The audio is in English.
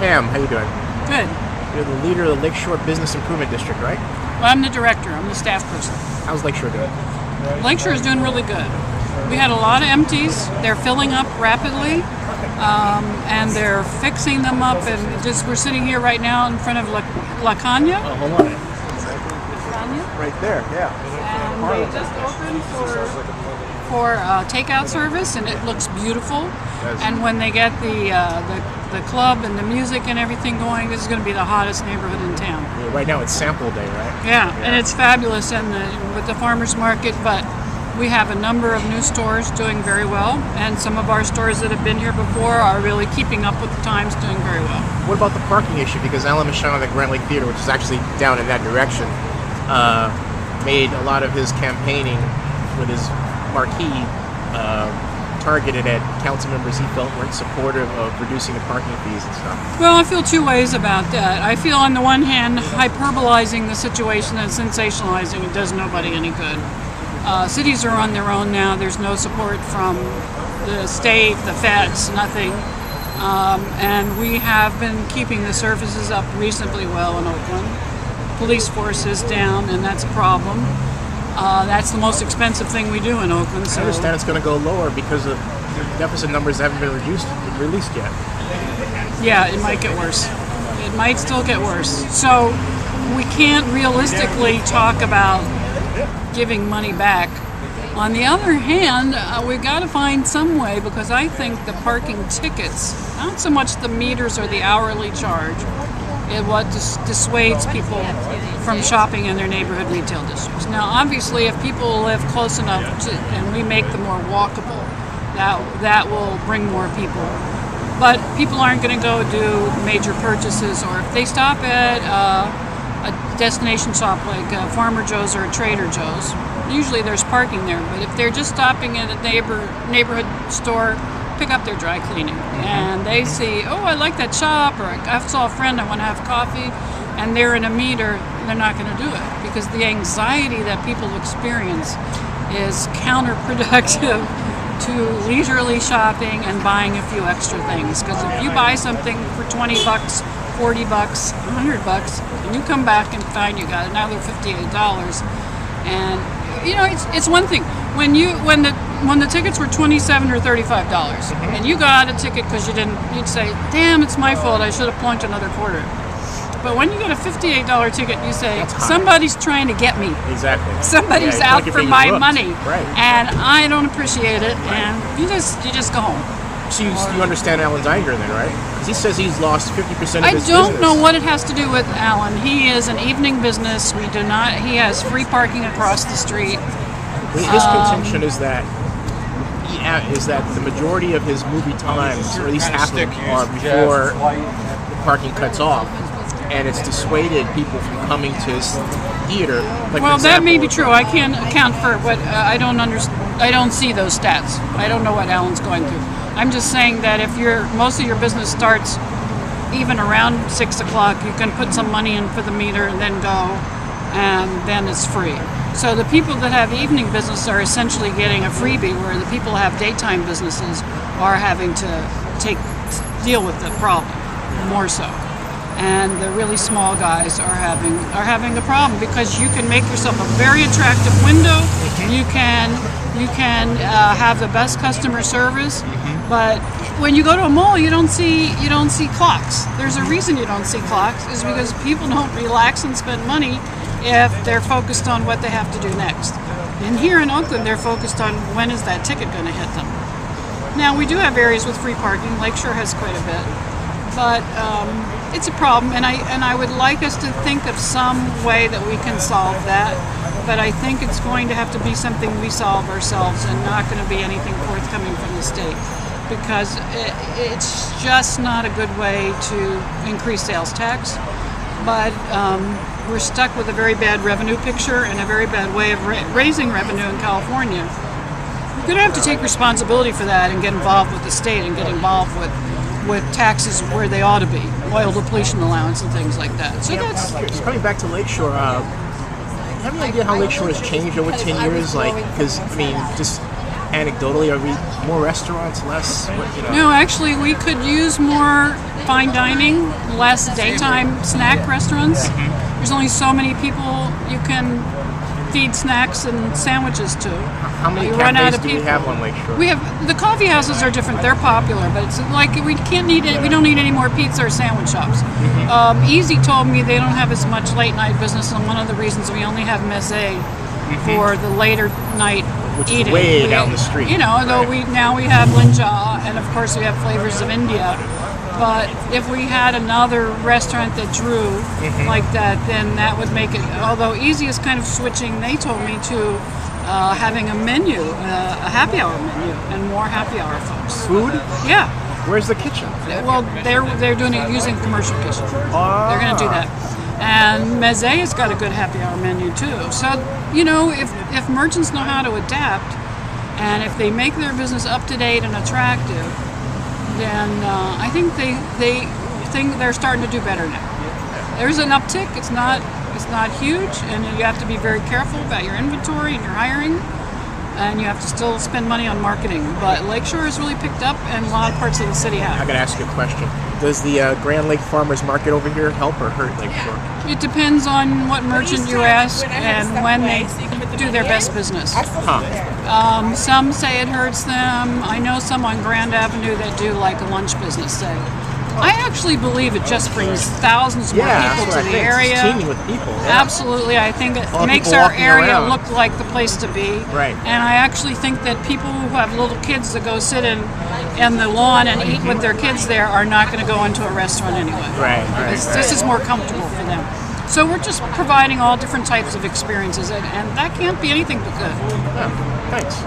Pam, how you doing? Good. You're the leader of the Lakeshore Business Improvement District, right? Well, I'm the director. I'm the staff person. How's Lakeshore doing? Lakeshore is doing really good. We had a lot of empties. They're filling up rapidly, and they're fixing them up. And we're sitting here right now in front of La Caña. Oh, hold on. Right there, yeah. And they just opened for takeout service, and it looks beautiful. And when they get the club and the music and everything going, this is going to be the hottest neighborhood in town. Yeah, right now it's sample day, right? Yeah, and it's fabulous, and with the farmers market. But we have a number of new stores doing very well, and some of our stores that have been here before are really keeping up with the times, doing very well. What about the parking issue? Because Alan Michon at the Grand Lake Theater, which is actually down in that direction, made a lot of his campaigning with his marquee targeted at council members he felt weren't supportive of reducing the parking fees and stuff. Well, I feel two ways about that. I feel on the one hand, hyperbolizing the situation and sensationalizing it does nobody any good. Cities are on their own now. There's no support from the state, the feds, nothing. And we have been keeping the services up reasonably well in Oakland. Police force is down, and that's a problem. That's the most expensive thing we do in Oakland. So I understand it's going to go lower because of the deficit numbers haven't been released yet. Yeah, it might get worse. It might still get worse. So we can't realistically talk about giving money back. On the other hand, we've got to find some way, because I think the parking tickets, not so much the meters or the hourly charge, is what dissuades people from shopping in their neighborhood retail districts. Now, obviously, if people live close enough and we make them more walkable, that will bring more people. But people aren't going to go do major purchases, or if they stop at a destination shop like Farmer Joe's or a Trader Joe's, usually there's parking there. But if they're just stopping at a neighborhood store, pick up their dry cleaning, and they see, oh, I like that shop, or I saw a friend, I want to have coffee, and they're in a meter, they're not going to do it, because the anxiety that people experience is counterproductive to leisurely shopping and buying a few extra things. Because if you buy something for $20, $40, $100, and you come back and find you got another $58, and it's one thing when the tickets were $27 or $35, and you got a ticket because you'd say, damn, it's my fault, I should have plunked another quarter. But when you get a $58 ticket, you say, somebody's trying to get me. Exactly. Somebody's out for my money. Right. And I don't appreciate it, and you just go home. So you understand Alan's anger then, right? Because he says he's lost 50% of his business. I don't know what it has to do with Alan. He is an evening business. He has free parking across the street. His contention is that the majority of his movie times, or at least half of them, are before the parking cuts off, and it's dissuaded people from coming to his theater. Like, well, that may be true. I can't account for what I don't understand. I don't see those stats. I don't know what Alan's going through. I'm just saying that if most of your business starts even around 6 o'clock, you can put some money in for the meter and then go, and then it's free. So the people that have evening business are essentially getting a freebie, where the people who have daytime businesses are having to deal with the problem more so. And the really small guys are having a problem, because you can make yourself a very attractive window. You can have the best customer service, but when you go to a mall, you don't see clocks. There's a reason you don't see clocks, is because people don't relax and spend money if they're focused on what they have to do next. And here in Oakland, they're focused on when is that ticket going to hit them. Now, we do have areas with free parking. Lakeshore has quite a bit, but it's a problem, and I would like us to think of some way that we can solve that. But I think it's going to have to be something we solve ourselves, and not going to be anything forthcoming from the state, because it's just not a good way to increase sales tax. But we're stuck with a very bad revenue picture and a very bad way of raising revenue in California. We're going to have to take responsibility for that and get involved with the state and get involved with taxes where they ought to be, oil depletion allowance and things like that. So that's just coming back to Lakeshore. Do you have any idea how Lakeshore has changed over 10 years? Like, because just anecdotally, are we more restaurants, less? What, you know? No, actually, we could use more fine dining, less daytime snack restaurants. There's only so many people you can feed snacks and sandwiches to. How many You run out cafes of do we people. have on Lakeshore? We have the coffee houses are different. They're popular, but it's like we can't need it. We don't need any more pizza or sandwich shops. Easy told me they don't have as much late night business, and one of the reasons we only have Meze for the later night Which is eating. way down the street. You know, though Right. we have Linja, and of course we have Flavors of India. But if we had another restaurant that drew like that, then that would make it. Although Easy is kind of switching, they told me to having a menu, a happy hour menu, and more happy hour folks. Food? Yeah. Where's the kitchen? Well, they're doing it using commercial kitchen. They're going to do that. And Meze has got a good happy hour menu too. So you know, if merchants know how to adapt, and if they make their business up to date and attractive, then I think they think they're starting to do better now. There's an uptick. It's not huge, and you have to be very careful about your inventory and your hiring, and you have to still spend money on marketing. But Lakeshore has really picked up, and a lot of parts of the city I have. gotta ask you a question. Does the Grand Lake Farmers Market over here help or hurt Lakeshore? It depends on what merchant you ask and when they do their best business. Some say it hurts them. I know some on Grand Avenue that do like a lunch business, say. I actually believe it just brings thousands more Yeah, people that's to what I the think. area. It's teeming with people. Yeah. Absolutely, I think it lot of makes people our walking area around. look like the place to be. Right. And I actually think that people who have little kids that go sit in the lawn and eat with their kids there are not going to go into a restaurant anyway. Right. This is more comfortable for them. So we're just providing all different types of experiences, and that can't be anything but good. Yeah, thanks.